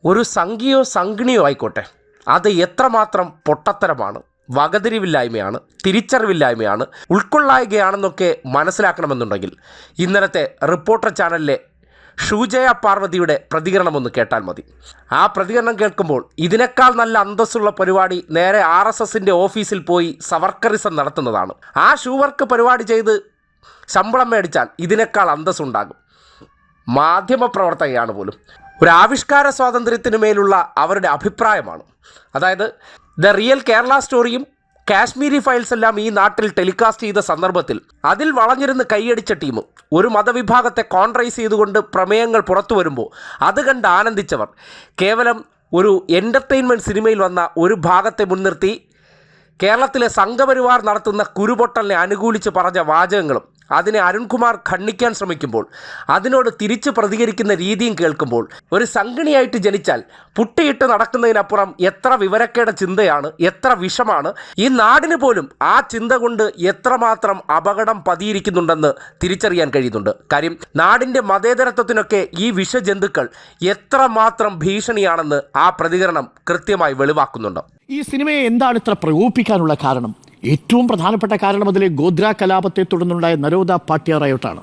ഒരു സംഖ്യയോ സംഗിണിയോ ആയിക്കോട്ടെ, അത് എത്രമാത്രം പൊട്ടത്തരമാണ്, വകതിരിവില്ലായ്മയാണ്, തിരിച്ചറിവില്ലായ്മയാണ്, ഉൾക്കൊള്ളായികയാണെന്നൊക്കെ മനസ്സിലാക്കണമെന്നുണ്ടെങ്കിൽ ഇന്നലത്തെ റിപ്പോർട്ടർ ചാനലിലെ ഷൂജയ പാർവതിയുടെ പ്രതികരണം ഒന്ന് കേട്ടാൽ മതി. ആ പ്രതികരണം കേൾക്കുമ്പോൾ ഇതിനേക്കാൾ നല്ല അന്തസ്സുള്ള പരിപാടി നേരെ RSSൻ്റെ ഓഫീസിൽ പോയി സവർക്കറിസം നടത്തുന്നതാണ്. ആ ഷൂവർക്ക് പരിപാടി ചെയ്ത് ശമ്പളം മേടിച്ചാൽ ഇതിനേക്കാൾ അന്തസ്സുണ്ടാകും. മാധ്യമപ്രവർത്തകയാണ് പോലും. ഒരു ആവിഷ്കാര സ്വാതന്ത്ര്യത്തിന് മേലുള്ള അവരുടെ അഭിപ്രായമാണ്. അതായത് ദ റിയൽ കേരള സ്റ്റോറിയും കാശ്മീരി ഫയൽസ് എല്ലാം ഈ നാട്ടിൽ ടെലികാസ്റ്റ് ചെയ്ത സന്ദർഭത്തിൽ അതിൽ വളഞ്ഞിരുന്ന് കൈയടിച്ച ടീം ഒരു മതവിഭാഗത്തെ കോൺട്രൈസ് ചെയ്തുകൊണ്ട് പ്രമേയങ്ങൾ പുറത്തു വരുമ്പോൾ അത് കണ്ട് ആനന്ദിച്ചവർ കേവലം ഒരു എൻ്റർടൈൻമെൻറ്റ് സിനിമയിൽ വന്ന ഒരു ഭാഗത്തെ മുൻനിർത്തി കേരളത്തിലെ സംഘപരിവാർ നടത്തുന്ന കുരുപൊട്ടലിനെ അനുകൂലിച്ച് പറഞ്ഞ വാചകങ്ങളും അതിനെ അരുൺകുമാർ ഖണ്ഡിക്കാൻ ശ്രമിക്കുമ്പോൾ അതിനോട് തിരിച്ച് പ്രതികരിക്കുന്ന രീതിയും കേൾക്കുമ്പോൾ ഒരു സംഗിണിയായിട്ട് ജനിച്ചാൽ പുട്ടിയിട്ട് നടക്കുന്നതിനപ്പുറം എത്ര വിവരക്കേട് ചിന്തയാണ്, എത്ര വിഷമാണ്. ഈ നാടിന് പോലും ആ ചിന്ത കൊണ്ട് എത്രമാത്രം അപകടം പതിയിരിക്കുന്നുണ്ടെന്ന് തിരിച്ചറിയാൻ കഴിയുന്നുണ്ട്. കാര്യം നാടിൻ്റെ മതേതരത്വത്തിനൊക്കെ ഈ വിഷജന്തുക്കൾ എത്രമാത്രം ഭീഷണിയാണെന്ന് ആ പ്രതികരണം കൃത്യമായി വെളിവാക്കുന്നുണ്ട്. ഈ സിനിമയെ എന്താണ് ഇത്ര പ്രകോപിപ്പിക്കാനുള്ള കാരണം? ഏറ്റവും പ്രധാനപ്പെട്ട കാരണം അതിലെ ഗോദ്ര കലാപത്തെ തുടർന്നുണ്ടായ നരോദ പാട്യ റയോട്ടാണ്.